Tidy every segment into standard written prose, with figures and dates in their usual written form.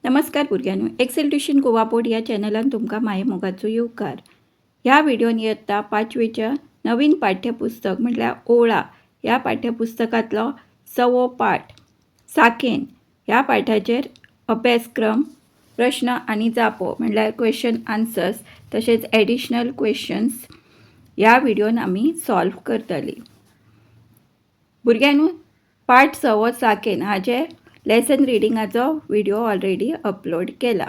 नमस्कार भुरग्यांनो, Excel tuition Goa board या चॅनलान तुमकां माये मोगाचो येवकार। ह्या व्हिडिओन येता 5वीच्या नवीन पाठ्यपुस्तक म्हटल्यार ओळा ह्या पाठ्यपुस्तकातलो 6वो पाठ साकेन ह्या पाठाचेर अभ्यासक्रम प्रश्न आणि जापो म्हटल्यार क्वेश्चन आन्सर्स तसेच एडिशनल क्वेश्चन्स ह्या व्हिडिओन आमी सॉल्व करतली। भुरग्यांनो, पाठ 6वो साकेन हाचे लेसन रिडिंगाचो व्हिडिओ ऑलरेडी अपलोड केला।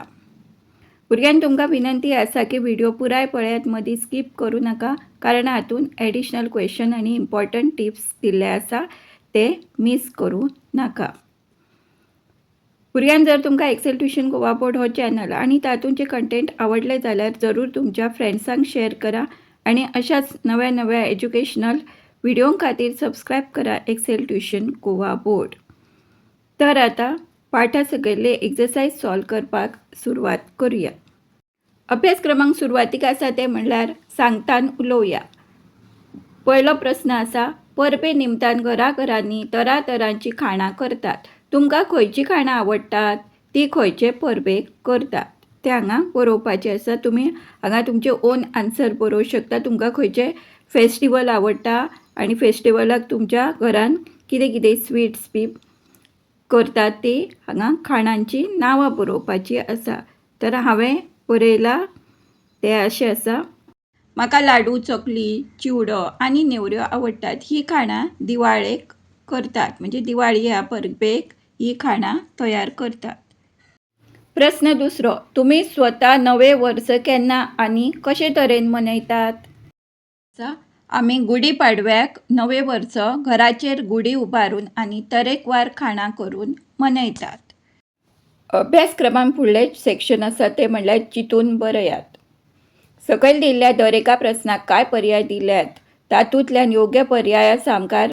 भुरग्यांनो, तुमकां विनंती आसा की व्हिडिओ पुराय पळयात, मदीं स्किप करू नका, कारण हातून एडिशनल क्वेश्चन आणि इम्पॉर्टंट टिप्स दिल्ले आसा ते मिस करू नका। भुरग्यांनो, जर तुमकां एक्सेल ट्युशन गोवा बोर्ड हो चॅनल आणि तातूंचे कंटेंट आवडले जाल्यार जरूर तुमच्या फ्रेंड्सांक शेअर करा आणि अशाच नव्या नव्या एज्युकेशनल व्हिडिओ खातीर सबस्क्राईब करा एक्सेल ट्युशन गोवा बोर्ड। तर आता पाठा सकयले एक्सरसाइज सॉल्व करपाक सुरवात करूया। अभ्यास क्रमांक सुरवातीक आसा ते म्हणल्यार सांगतान उलोवया। पयलो प्रश्न आसा, परबे निमतान घराघरांनी तरातरांची खाणां करतात। तुमकां खंयची खाणां आवडटात, ती खंयचे परबेक करतात ते हांगा बरोवपाचें आसा। तुमी हांगा तुमचे ओन आन्सर बरोवंक शकता। तुमकां खंयचे फेस्टिवल आवडटा आणि फेस्टिवलाक तुमच्या घरान कितें कितें स्वीट्स बी करतात ती हांगा खाणांची नांवां बरोवपाची आसा। तर हांवें बरयला ते अशें आसा, म्हाका लाडू, चकली, चिवडो आनी नेवऱ्यो आवडटात। ही खाणां दिवाळेक करतात, म्हणजे दिवाळी ह्या परबेक ही खाणां तयार करतात। प्रश्न दुसरो, तुम्ही स्वता नवे वर्स केन्ना आनी कशे तरेन मनयतात? आमी गुडी पाडव्याक नवे वर्स घराचेर गुडी उबारून आणि तरेकवार खाणां करून मनयतात। अभ्यास क्रमांक फुडले सेक्शन आसा ते म्हणल्यार चिंतून बरयात। सकयल दिल्ल्या दर एका प्रश्नाक काय पर्याय दिल्यात, तातूंतल्यान योग्य पर्याया सामकार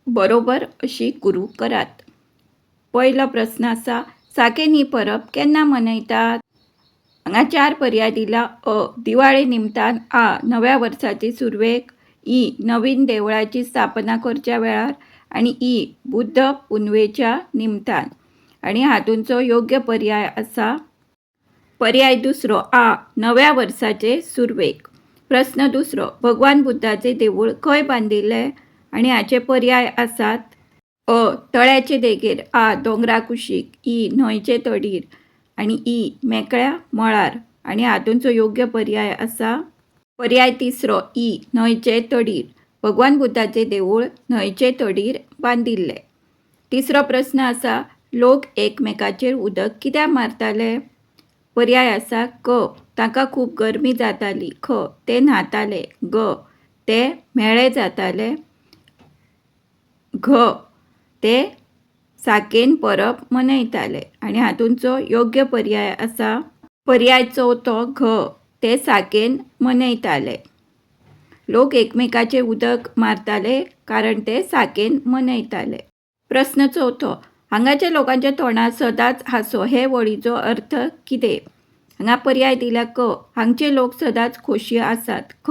बरोबर अशी कुरू करात। पयलो प्रश्न आसा, साकेन ही परब केन्ना मनयतात? हांगा 4 पर्याय दिला। अ, दिवाळे निमतान। आ, नव्या वर्साची सुरवेक। ई, नवीन देवळाची स्थापना करच्या वेळार। आणि ई, बुद्ध पुनवेच्या निमतान। आणि हातूंचो योग्य पर्याय आसा पर्याय दुसरो, आ, नव्या वर्साचे सुरवेक। प्रश्न दुसरो, भगवान बुद्धाचे देवूळ खंय बांदिल्ले? आणि हाचे पर्याय आसात अ, तळ्याचे देगेर। आ, दोंगरा कुशीक। ई, न्हंयचे तडीर। आणि ई, मेकळ्या मळार। आणि हातूंचो योग्य पर्याय आसा पर्याय तिसरो, ई, न्हंयचे तडीर। भगवान बुद्धाचे देवूळ न्हंयचे तडीर बांदिल्ले। तिसरो प्रश्न आसा, लोक एकमेकाचेर उदक कित्याक मारताले? पर्याय आसा क, तांकां खूब गरमी जाताली। ख, ते न्हाताले। ग, ते म्हेळे जाताले। घ, ते साकेन परब मनयताले। आणि हातूंचो योग्य पर्याय आसा पर्याय चौथो, घ, ते साकेन मनयताले। लोक एकमेकाचे उदक मारताले कारण ते साकेन मनयताले। प्रश्न चौथो, हांगाच्या लोकांच्या तोंडार सदांच हांसो हे वळीचो अर्थ कितें? हांगा पर्याय दिला क, हांगचे लोक सदांच खोशी आसात। ख,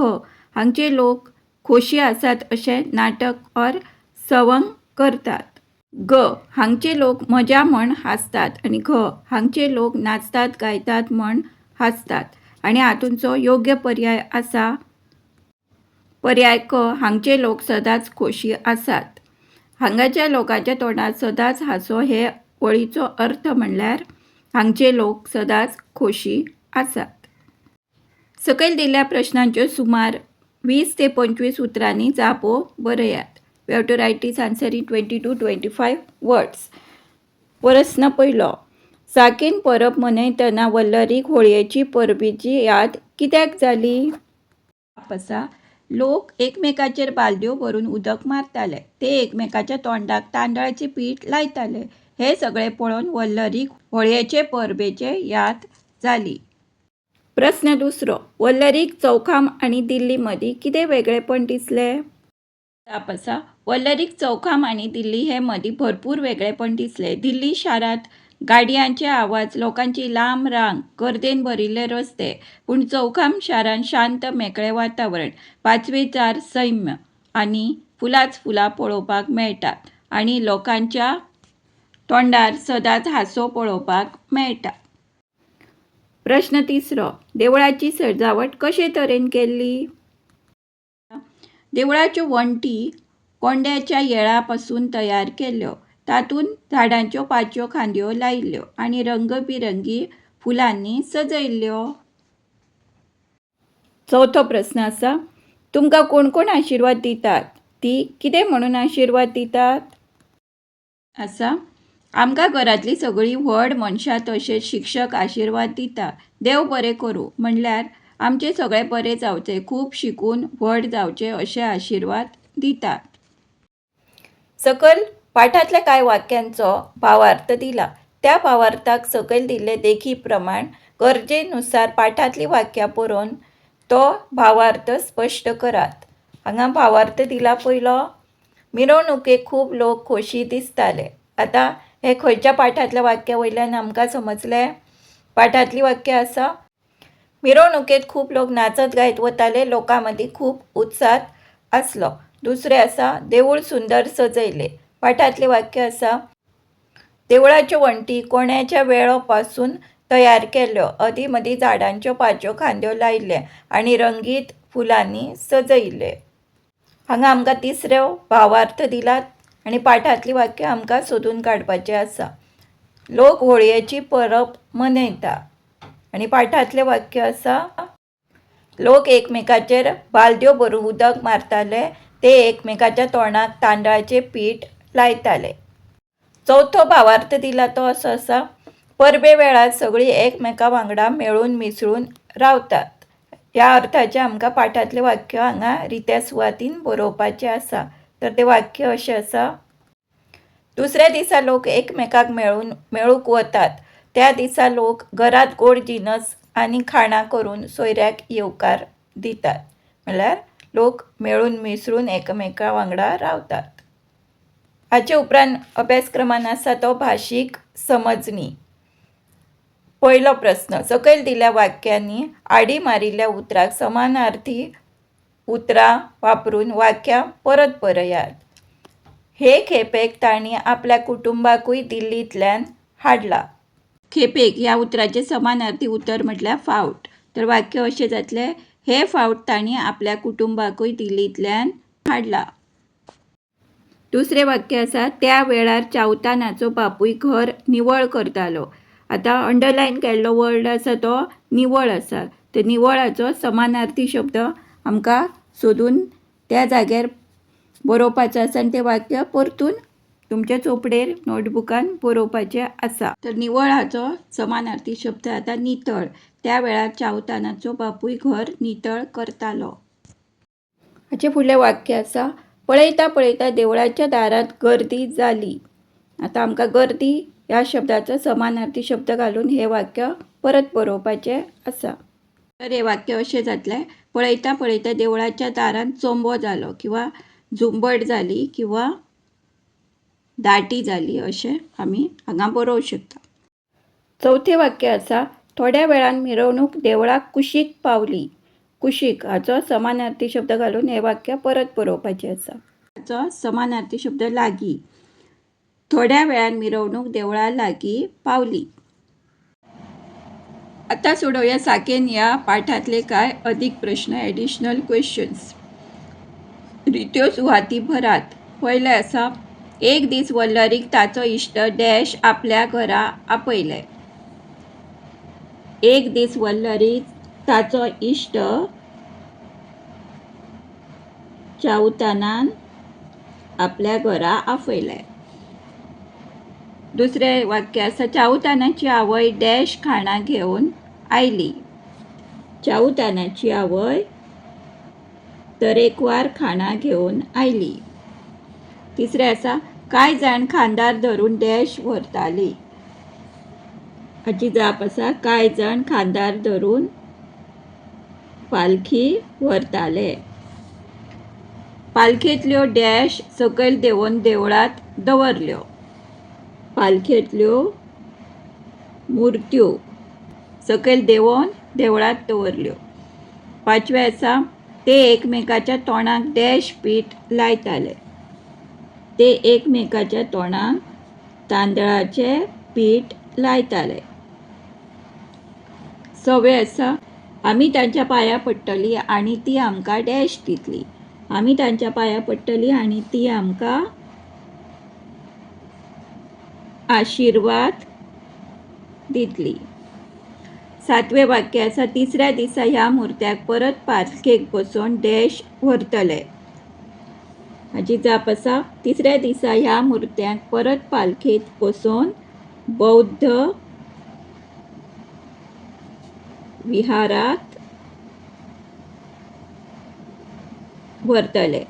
हांगचे लोक खोशी आसात अशें नाटक ऑर सवंग करतात। ग, हांगचे लोक मजा म्हण हांसतात। आणि घ, हांगचे लोक नाचतात गायतात म्हण हांसतात। आणि हातूंचो योग्य पर्याय आसा पर्याय क, हांगचे लोक सदांच खोशी आसात। हांगाच्या लोकांच्या तोंडार सदांच हांसो हे वळीचो अर्थ म्हणल्यार हांगचे लोक सदांच खोशी आसात। सकयल दिल्ल्या प्रश्नांच्यो सुमार 20 ते 25 उतरांनी जापो बरयात। We have to write this answer in 20 to 25 words. प्रश्न पयलो, साकेन परब मनयतना वल्लरीक होळयेची परबीची याद कित्याक जाली? आसा, लोक एकमेकाचेर बालद्यो भरून उदक मारताले। ते एकमेकाच्या तोंडाक तांदळाचे पीठ लायताले। हे सगळे पळोवन वल्लरीक होळयेचे परबेचे याद जाली। प्रश्न दुसरो, वल्लरीक चौखाम आणि दिल्ली मदीं कितें वेगळेपण दिसले? आसा, वल्लरीक चौखाम आणि दिल्ली हे मदीं भरपूर वेगळेपण दिसले। दिल्ली शारांत गाडयांचे आवाज, लोकांची लांब रांग, गर्देन भरिल्ले रस्ते, पूण चौखाम शारांत शांत मेकळे वातावरण, पाचवेचार सैम्य आणि फुलांच फुलां पळोवपाक मेळटात। आणि लोकांच्या तोंडार सदांच हांसो पळोवपाक मेळटा। प्रश्न तिसरो, देवळाची सजावट कशे तरेन केल्ली? देवळाच्यो वणटी कोंड्याच्या येळापासून तयार केल्ल्यो. तातूंत झाडांच्यो पांचव्यो खांद्यो लायिल्ल्यो आनी रंगबिरंगी फुलांनी सजयल्ल्यो. चौथो प्रश्न आसा, तुमकां कोण कोण आशिर्वाद दितात? ती कितें म्हणून आशिर्वाद दितात? आसा, आमकां घरांतली सगळीं व्हड मनशां तशेंच शिक्षक आशिर्वाद दिता. देव बरें करूं म्हणल्यार आमचें सगळें बरें जावचें, खूब शिकून व्हड जावचें अशें आशिर्वाद दितात. सकयल पाठांतल्या कांय वाक्यांचो भावार्थ दिला. त्या भावार्थाक सकयल दिल्ले देखी प्रमाण गरजेनुसार पाठांतली वाक्यां बरोवन तो भावार्थ स्पश्ट करात. हांगा भावार्थ दिला पयलो, मिरवणुकेक खूब लोक खोशी दिसताले. आता हे खंयच्या पाठांतल्या वाक्या वयल्यान आमकां समजलें? पाठांतली वाक्य आसा, मिरवणुकेत खूब लोक नाचत गायत वताले, लोकां मदीं खूब उत्साह आसलो. दुसरें आसा, देवूळ सुंदर सजयले. पाठांतलें वाक्य आसा, देवळाच्यो वणटी कोंड्याच्या वेळापासून तयार केल्ल्यो, अदीं मदीं झाडांच्यो पांचव्यो खांद्यो लायिल्ले आनी रंगीत फुलांनी सजयिल्ले. हांगा आमकां तिसरो भावार्थ दिलात आनी पाठांतली वाक्य आमकां सोदून काडपाचें आसा. लोक होळयेची परब मनयता आनी पाठांतलें वाक्य आसा, लोक एकमेकाचेर बालद्यो भरून उदक मारताले, ते एकमेकाच्या तोंडाक तांदळाचें पीठ लायताले. चौथो भावार्थ दिला तो असो आसा, परबे वेळार सगळीं एकमेका वांगडा मेळून मिसळून रावतात. ह्या अर्थाचें आमकां पाठांतलें वाक्य हांगा रित्या सुवातीन बरोवपाचें आसा. तर तें वाक्य अशें आसा, दुसऱ्या दिसा लोक एकमेकाक मेळूंक वतात. त्या दिसा लोक घरांत गोड जिनस आनी खाणां करून सोयऱ्याक येवकार दितात. म्हणल्यार लोक मेळून मिसळून एकमेका वांगडा रावतात. हाचे उपरांत अभ्यासक्रमान आसा तो भाशीक समजणी. पयलो प्रश्न, सकयल दिल्ल्या वाक्यांनी आडी मारिल्ल्या उतराक समानार्थी उतरां वापरून वाक्यां परत बरयात. हे खेपेक तांणी आपल्या कुटुंबाकूय दिल्लींतल्यान हाडला. खेपेक ह्या उतराचें समानार्थी उतर म्हटल्यार फावट. तर वाक्य अशें जातलें, हे फावट तांणी आपल्या कुटुंबाकूय दिल्लींतल्यान हाडला. दुसरें वाक्य आसा, त्या वेळार चावतानाचो बापूय घर निवळ करतालो. आता अंडरलायन केल्लो वर्ड आसा तो निवळ आसा. तर निवळाचो समानार्थी शब्द आमकां सोदून त्या जाग्यार बरोवपाचो आसा आनी तें वाक्य परतून तुमच्या चोपडेर नोटबुकान बरोवपाचें आसा. तर निवळाचो समानार्थी शब्द आता नितळ. त्या वेळार चावतानाचो बापूय घर नितळ करतालो. हाचे फुडलें वाक्य आसा, पळयता पळयता देवळाच्या दारांत गर्दी जाली. आता आमकां गर्दी ह्या शब्दाचो समानार्थी शब्द घालून हे वाक्य परत बरोवपाचें आसा. तर हे वाक्य अशें जातलें, पळयता पळयता देवळाच्या दारांत चोंबो जालो किंवा झुंबड जाली किंवा दाटी जाली अशें आमी हांगा बरोवंक शकता. चौथें वाक्य आसा, थोड्या वेळान मिरवणूक देवळाक कुशीक पावली. कुशीक हाचो समानार्थी शब्द घालून हे वाक्य परत बरोवपाचें आसा. हाचो समानार्थी शब्द लागीं. थोड्या वेळान मिरवणूक देवळा लागीं पावली. आता सोडवया साकेन ह्या पाठांतले कांय अदीक प्रश्न, एडिशनल क्वेश्चन्स. रित्यो सुवाती भरात. पयलें आसा, एक दीस वल्लरीक ताचो इश्ट डॅश आपल्या घरा आपयले. एक दीस वल्लरीक ताचो इश्ट चावतानान आपल्या घरा आपयले. दुसरें वाक्य आसा, चावतानाची आवय डॅश खाणां घेवन आयली. चावतानाची आवय तरेकवार खाणां घेवन आयली. तिसरें आसा, कांय जाण खांदार धरून डॅश व्हरतालीं. हाची जाप आसा, कांय जाण खांदार धरून पालखी व्हरताले. पालखेंतल्यो डॅश सकयल देंवन देवळांत दवरल्यो. पालखेंतल्यो मुर्त्यो सकयल देंवन देवळांत दवरल्यो. पांचवें आसा, ते एकमेकाच्या तोंडाक डॅश पीठ लायताले. ते एकमेकाच्या तोंडाक तांदळाचें पीठ लायताले. सवे आसा आमी तांच्या पांया पडटली आनी ती आमकां डॅश दितली. आमी तांच्या पांया पडटली आनी ती आमकां आशिर्वाद दितली. 7वें वाक्य आसा तिसऱ्या दिसा ह्या मुर्त्याक परत पालखेक बसोवन डॅश व्हरतले. हाची जाप आसा तिसऱ्या दिसा ह्या मुर्त्याक परत पालखेत बसोवन बौद्ध विहारात व्हरतले.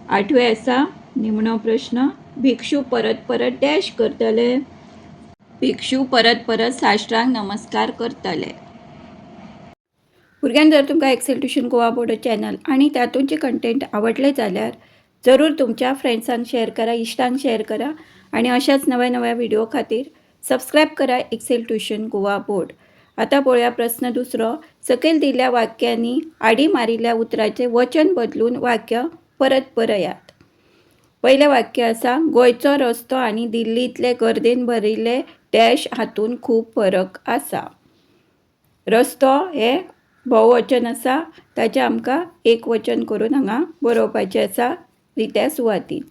8वें आसा निमणो प्रश्न भिक्षू परत परत डॅश करतले. भिक्षू परत परत साश्टांग नमस्कार करतले. भुरग्यांक जर तुमकां Excel tuition Goa board channel आणि तातूंचे कंटेंट आवडले जाल्यार जरूर तुमच्या फ्रेंड्सांक शेअर करा, इश्टांक शेअर करा आणि अशाच नव्या नव्या व्हिडिओ खातीर सबस्क्राईब करा एक्सेल ट्युशन गोवा बोर्ड. आता पळोवया प्रश्न दुसरो. सकयल दिल्ल्या वाक्यांनी आडी मारिल्ल्या उतराचे वचन बदलून वाक्य परत बरयात. पयलें वाक्य आसा गोंयचो रस्तो आनी दिल्लींतले गर्देन भरिल्ले डॅश हातून खूब फरक आसा. रस्तो हे बहुवचन आसा ताचें आमकां एक वचन करून हांगा बरोवपाचें आसा रित्या सुवातीन.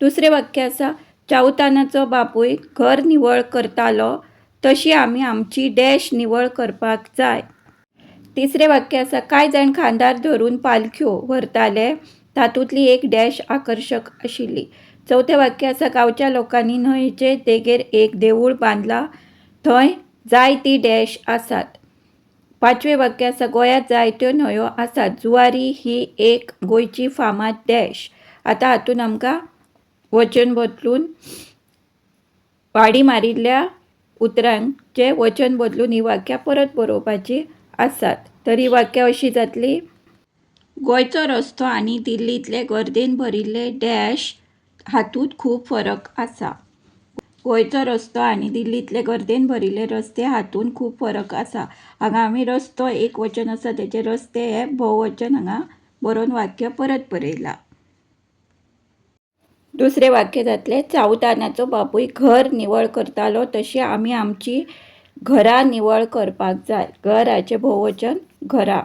दुसरें वाक्य आसा चावतानाचो बापूय घर निवळ करतालो तशी आमी आमची डॅश निवळ करपाक जाय. तिसरें वाक्य आसा कांय जाण खांदार धरून पालख्यो व्हरताले तातूंतली एक डॅश आकर्शक आशिल्ली. चवथें वाक्य आसा गांवच्या लोकांनी न्हंयचे देगेर एक देवूळ बांदलां थंय जायती डॅश आसात. 5वें वाक्य आसा गोंयांत जायत्यो न्हंयो आसात. जुवारी ही एक गोंयची फामाद डॅश. आतां हातून आमकां वचन बदलून आडी मारिल्ल्या उतरांचे वचन बदलून ही वाक्यां परत बरोवपाची आसात. तर ही वाक्यां अशी जातली गोंयचो रस्तो आनी दिल्लींतले गर्देन भरिल्ले डॅश हातूंत खूब फरक आसा. गोंयचो रस्तो आनी दिल्लींतले गर्देन भरिल्ले रस्ते हातून खूब फरक आसा. हांगा आमी रस्तो एक वचन आसा तेचे रस्ते हे बहुवचन हांगा बरोवन वाक्य परत बरयलां. दुसरें वाक्य जातलें चावतानाचो बापूय घर निवळ करतालो तशी आमी आमची घरां निवळ करपाक जाय. घर हाचें बहुवचन घरां.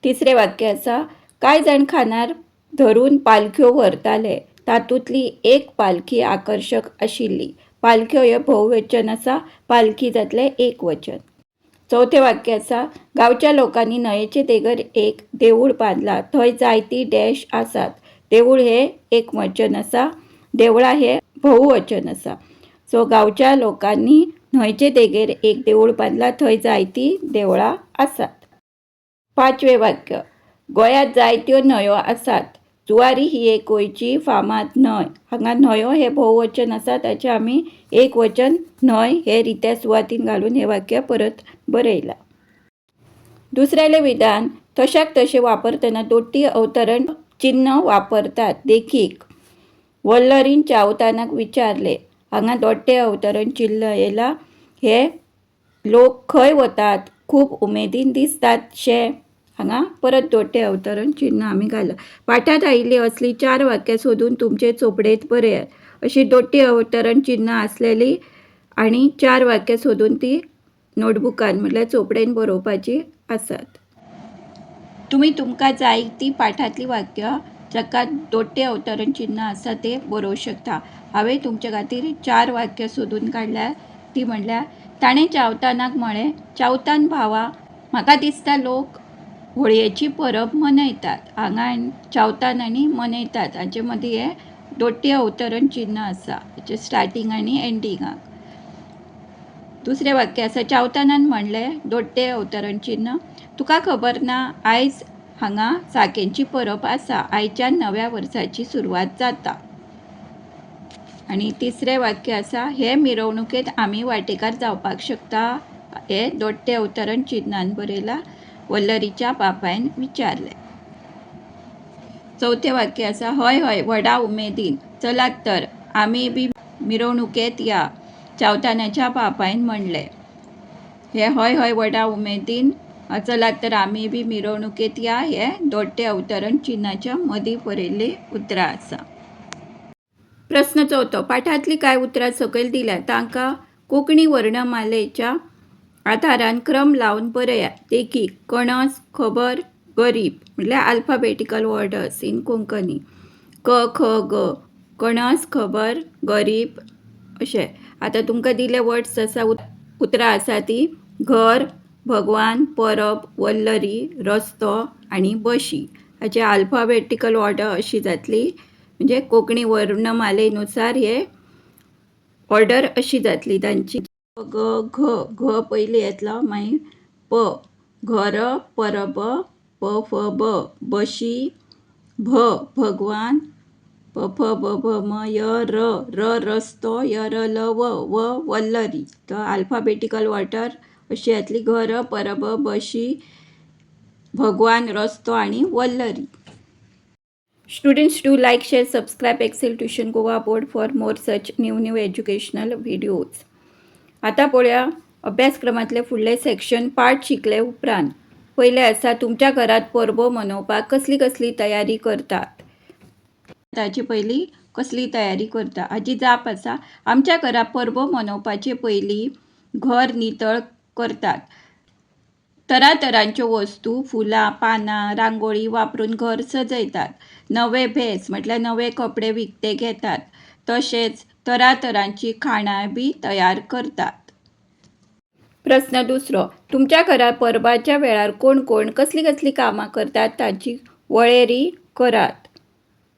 तिसरें वाक्य आसा कांय जाण खांदार धरून पालख्यो व्हरताले तातूंतली एक पालखी आकर्शक आशिल्ली. पालख्यो हे बहुवचन आसा पालखी जातलें एक वचन. चवथें वाक्य आसा गांवच्या लोकांनी न्हंयचे देगेर एक देवूळ बांदलां थंय जायती डॅश आसात. देवूळ हे एक वचन आसा, देवळां हे बहुवचन आसा. सो गांवच्या लोकांनी न्हंयचे देगेर एक देवूळ बांदलां थंय जायती देवळां आसात. 5वें वाक्य गोंयांत जायत्यो न्हंयो आसात. जुवारी ही एक गोंयची फामाद न्हंय. हांगा न्हंयो हे बहुवचन आसा ताचें आमी एक वचन न्हंय हे रित्या सुवातीन घालून हे वाक्य परत बरयलां. दुसरेलें विधान तशाक तशें वापरतना दोट्टी अवतरण चिन्ह वापरतात. देखीक वल्लरीन चावतानाक विचारले. हांगा दोट्टे अवतरण चिन्ह येयला. हे लोक खंय वतात खूब उमेदीन दिसतात शे. हांगा परत दोट्टे अवतरण चिन्ह आमी घालला. पाठांत आयिल्ली असली 4 वाक्यां सोदून तुमचे चोपडेंत बरयात. अशी दोट्टी अवतरण चिन्ह आसलेली आनी 4 वाक्यां सोदून ती नोटबुकान म्हटल्यार चोपडेन बरोवपाची आसात. तुमी तुमकां जाय ती पाठांतली वाक्यां जाका दोट्टे अवतरण चिन्ह आसा ते बरोवंक शकता. हांवें तुमचे खातीर 4 वाक्यां सोदून काडल्यार ती म्हणल्यार ताणें चावतानाक म्हळें चावतान भावा म्हाका दिसता लोक होळयेची परब मनयतात. हांगा चावतान आनी मनयतात हाचे मदीं हे दोट्टे अवतरण चिन्ह आसा हाचे स्टार्टींग आनी एंडिंगाक. दुसरें वाक्य आसा चावतानान म्हणलें दोट्टे अवतरण चिन्ह तुका खबर ना आयज हांगा साकेंची परब आसा. आयच्यान नव्या वर्साची सुरवात जाता. आनी तिसरें वाक्य आसा हे मिरवणुकेंत आमी वांटेकार जावपाक शकता. हे दोट्टे अवतरण चिन्हान बरयलां. वल्लरीच्या बापायन विचारलें. चवथें वाक्य आसा हय हय व्हडा उमेदीन चलात तर आमी बी मिरवणुकेंत या चावतानाच्या बापायन म्हणलें. हे हय हय व्हडा उमेदीन चलात तर आमी बी मिरवणुकेंत या हे दोट्टे अवतरण चिन्हाच्या मदीं बरयल्ली उतरां आसा. प्रश्न चवथो पाठांतली कांय उतरां सकयल दिल्यात तांकां कोंकणी वर्णमालेच्या आधारान क्रम लावून बरया. देखीक कणस, खबर, गरीब म्हटल्यार अल्फाबेटिकल ऑर्डर्स इन कोंकणी. क ख ग कणस, खबर, गरीब अशें. आता तुमकां दिले वर्ड्स आसा, उतरां आसा ती घर, भगवान, परब, वल्लरी, रस्तो आणि बशी. हाचे अल्फाबेटिकल ऑर्डर अशी जातली, म्हणजे कोंकणी वर्णमालेनुसार हे ऑर्डर अशी जातली तांची. ग घ घ पयली येतलो, मागीर प घर, परब, प फ ब बशी, भ भगवान, प फ ब भ म य र र रस्तो, य र ल व वल्लरी. तर अल्फाबेटिकल ऑर्डर अशी येतली घर, परब, बशी, भगवान, रस्तो आणि Vallari. Students, do like, share, subscribe Excel Tuition Goa board for more such new educational videos. आता पळया अभ्यासक्रमातले फुडले सेक्शन पार्ट शिकले उपरांत. पहिले आसा तुमच्या घरात परबो मनोवपाक कसली कसली तयारी करतात. ताची पयली कसली तयारी करता हाची जाप आसा. आमच्या घरात परबो मनोवपाचे पयली घर नितळ करतात. तरातरांच्यो वस्तू, फुलां, पानां, रांगोळी वापरून घर सजयतात. नवे भेस म्हटल्यार नवे कपडे विकते घेतात. तसेच तरातरांची खाणां बी तयार करतात. प्रश्न दुसरो, तुमच्या घरात परबाच्या वेळार कोण कोण कसली कसली कामां करतात ताची वळेरी करात,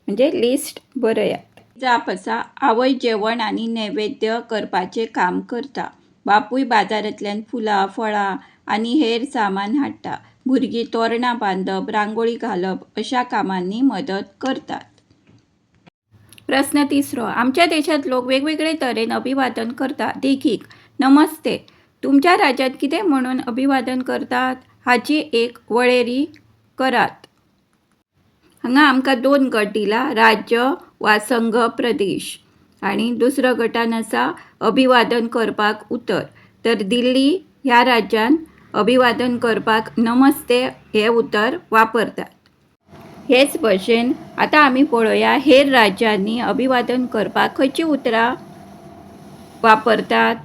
म्हणजे लिस्ट बरयात. जाप आसा. आवय जेवण आनी नैवेद्य करपाचे काम करता. बापूय बाजारांतल्यान फुलां, फळां आनी हेर सामान हाडटा. भुरगीं तोरणां बांदप, रांगोळी घालप अशा कामांनी मदत करतात. प्रश्न तिसरो, आमच्या देशात लोक वेगवेगळे तरेन अभिवादन करतात. देखीक नमस्ते तुमच्या राज्यात कितें म्हणून अभिवादन करतात हाची एक वळेरी करात. हांगा आमकां दोन गट दिला, राज्य वा संघ प्रदेश, आणि दुसरो गटान आसा अभिवादन करपाक उतर. तर दिल्ली ह्या राज्यान अभिवादन करपाक नमस्ते हे उतर वापरतात. हेच भशेन आता आमी पळोवया हेर राज्यांनी अभिवादन करपाक खंयची उतरां वापरतात.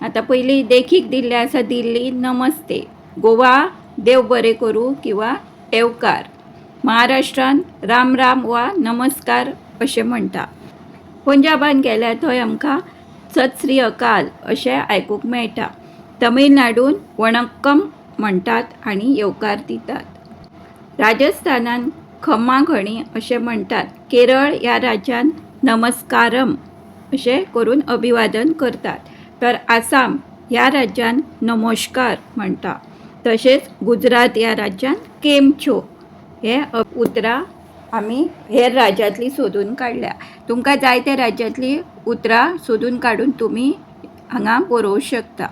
आता पयली देखीक दिल्ले आसा दिल्ली नमस्ते. गोवा देव बरें करूं किंवा येवकार. महाराष्ट्रान राम राम वा नमस्कार अशें म्हणटा. पंजाबान गेल्यार थंय आमकां सत श्री अकाल अशें आयकूंक मेळटा. तमिळनाडून वणक्कम म्हणटात आनी येवकार दितात. राजस्थानान खम्मा घणी अशें म्हणटात. केरळ ह्या राज्यान नमस्कारम अशें करून अभिवादन करतात. तर आसाम ह्या राज्यान नमस्कार म्हणटा. तशेंच गुजरात ह्या राज्यान केम छो हे उतरां आमी हेर राज्यांतली सोदून काडल्या. तुमकां जाय त्या राज्यांतली उतरां सोदून काडून तुमी हांगा बरोवंक शकता.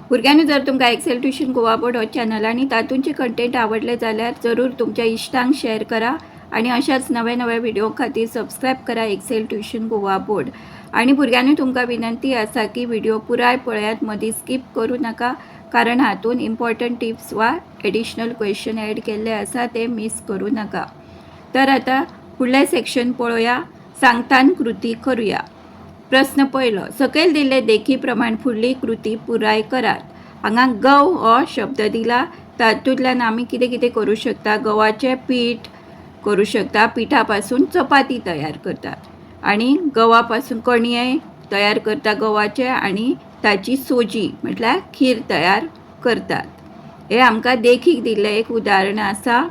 भुरग्यांनी जर तुमकां एक्सेल ट्युशन गोवा बोर्ड हो चॅनल आनी तातूंचे कंटेंट आवडले जाल्यार जरूर तुमच्या इश्टांक शेअर करा आणि अशाच नवे नवे व्हिडिओ खातीर सबस्क्राईब करा एक्सेल ट्युशन गोवा बोर्ड. आणि भुरग्यांनी तुमकां विनंती आसा की व्हिडिओ पुराय पळयात, मदीं स्किप करू नका, कारण हातून इम्पॉर्टंट टिप्स वा एडिशनल क्वेश्चन ॲड केल्ले आसा ते मिस करू नका. तर आता फुडले सेक्शन पळोवया. सांगतान कृती करूया. प्रश्न पयलो, सकयल दिल्ले देखी प्रमाण फुडली कृती पुराय करात. हांगा गव हो शब्द दिला. तातूंतल्यान आमी कितें कितें करूं शकता. गव्हाचें पीठ करूं शकता. पिठापासून चपाती तयार करतात. आणि गव्हापासून कणये तयार करता गव्हाचे आणि ताची सोजी म्हटल्यार खीर तयार करतात. हे आमकां देखीक दिल्लें एक उदाहरण आसा.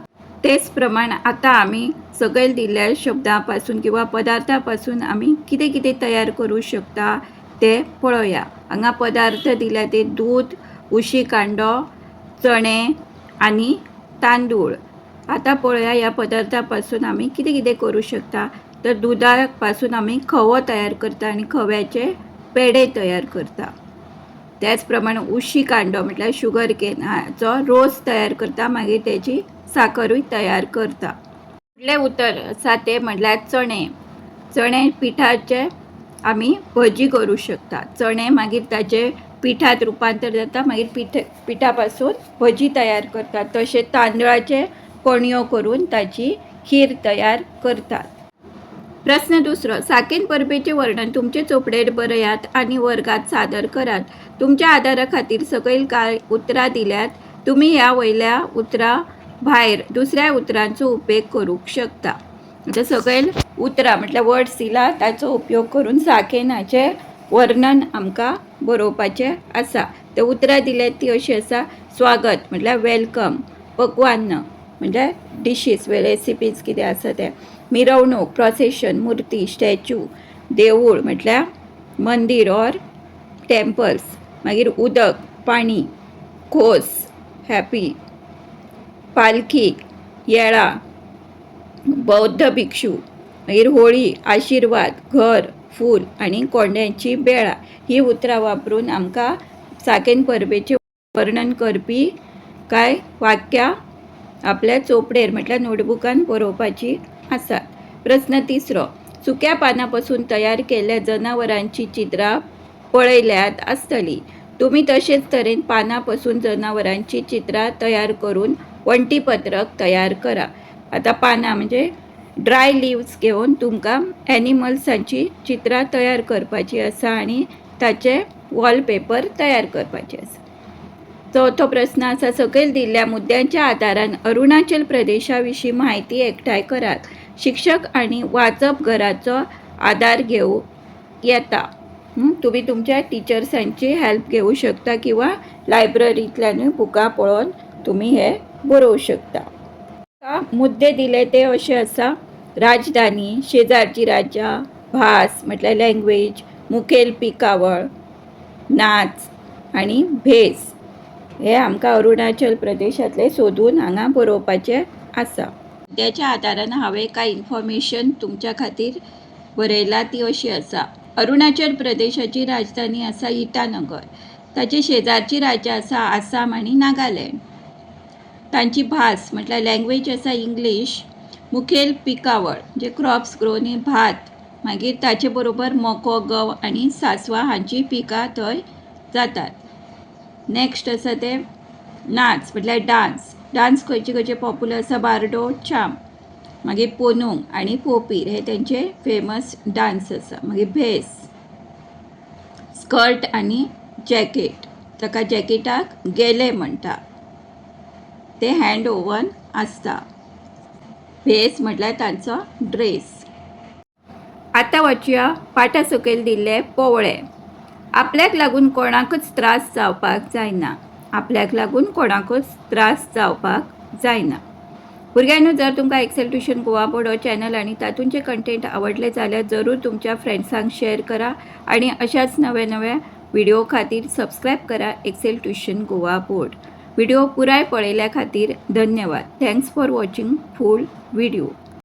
तेच प्रमाण आता आमी सकयल दिल्ल्या शब्दांपासून किंवा पदार्थापासून आमी कितें कितें तयार करूं शकता ते पळोवया. हांगा पदार्थ दिल्या ते दूध, उशी कांडो, चणे आणि तांदूळ. आता पळोवया ह्या पदार्थापासून आमी कितें कितें करूं शकता. तर दुधापासून आमी खवो तयार करता आणि खव्याचे पेढे तयार करता. त्याच प्रमाणे उशी कांडो म्हटल्यार शुगर केनाचो रोस तयार करता, मागीर त्याची साखरूय तयार करता. फुडलें उतर आसा तें म्हटल्यार चणे. चणे पिठाचे आमी भजी करूं शकता. चणे मागीर ताचे पिठात रुपांतर जाता, मागीर पिठापासून भजी तयार करतात. तशेंच तांदळाचे कणयो करून ताची खीर तयार करतात. प्रश्न दुसरो, साकेन परबेचे वर्णन तुमचे चोपडेर बरयात आणि वर्गात सादर करात. तुमच्या आदारा खातीर सकयल कांय उतरां दिल्यात. तुम्ही ह्या वयल्या उतरां भायर दुसऱ्या उतरांचो उपेग करूंक शकता. आता सकयल उतरां म्हटल्यार वर्ड्स दिला, ताचो उपयोग करून साकेनाचे वर्णन आमकां बरोवपाचें आसा. ते उतरां दिल्यात ती अशी आसा: स्वागत म्हटल्यार वेलकम, पक्वान्न म्हणजे डिशीज रेसिपीज कितें आसा ते, मिरवणूक प्रोसेशन, मुर्ती स्टॅच्यू, देवूळ म्हटल्यार मंदिर ऑर टेम्पल्स, मागीर उदक पाणी, खोस हॅपी, पालखी येळा, बौद्ध भिक्षू, मागीर होळी आशिर्वाद, घर फूल आणि कोंड्यांची बेळा ही उतरां वापरून आमकां साकेन परबेचे वर्णन करपी कांय वाक्यां आपल्या चोपडेर म्हटल्यार नोटबुकान बरोवपाची आसात. प्रश्न तिसरो, सुक्या पानांपासून तयार केल्ल्या जनावरांची चित्रां पळयल्यात आसतली. तुम्ही तशेच तरेन पानांपासून जनावरांची चित्रां तयार करून वण्टीपत्रक तयार करा. आता पानां म्हणजे ड्राय लिव्स घेवन तुमकां एनिमल्सांची चित्रां तयार करपाची आसा आणि ताचे वॉलपेपर तयार करपाचे आसा. चौथो प्रश्न आसा, सकयल दिल्ल्या मुद्द्यांच्या आदारान अरुणाचल प्रदेशा विशीं माहिती एकठांय करात. शिक्षक आणि वाचप घराचो आदार घेवं येता. तुम्ही तुमच्या टिचर्सांची हेल्प घेवं शकता किंवा लायब्ररींतल्यानूय बुकां पळोवन तुम्ही हे बरोवं शकता. मुद्दे दिले ते असे आसा: राजधानी, शेजारची राज्यां, भास म्हटल्यार लँग्वेज, मुखेल पिकावळ, नाच आणि भेस हे आमकां अरुणाचल प्रदेशांतले सोदून हांगा बरोवपाचे आसा. त्याच्या आदारान हांवें कांय इन्फॉर्मेशन तुमच्या खातीर बरयला ती अशी आसा: अरुणाचल प्रदेशाची राजधानी आसा इटानगर. ताचे शेजारची राज्यां आसा आसाम आणि नागालँड. तांची भास म्हटल्यार लँग्वेज आसा इंग्लीश. मुखेल पिकावळ म्हणजे क्रॉप्स ग्रोन ही भात, मागीर ताचे बरोबर मको, गंव आणि सांसवां हांची पिकां थंय जातात. नेक्स्ट आसा ते नाच म्हटल्यार डान्स. डान्स खंयचे खंयचे पॉप्युलर आसा: बार्डो, चाम, मागीर पोनुंग आणि पोपीर हे त्यांचे फेमस डान्स आसा. मागीर भेस, स्कर्ट आणि जॅकेट, ताका जॅकेटाक गेले म्हणटा, ते हँड ओवन आसता. भेस म्हटल्यार तांचो ड्रेस. आता वचुया पाठा सकयल दिल्ले पोवळे. आपल्याक लागून कोणाकच त्रास जावपाक जायना. आपल्याक लागून कोणाकच त्रास जावपाक जायना. भुरग्यांनो, जर तुमकां एक्सेल ट्युशन गोवा बोर्ड हो चॅनल आणि तातूंचे कंटेंट आवडले जाल्यार जरूर तुमच्या फ्रेंड्सांक शेअर करा आणि अशाच नव्या नव्या व्हिडिओ खातीर सबस्क्राईब करा Excel tuition Goa board. Video पुराय पळयल्या खातीर धन्यवाद. Thanks for watching full video.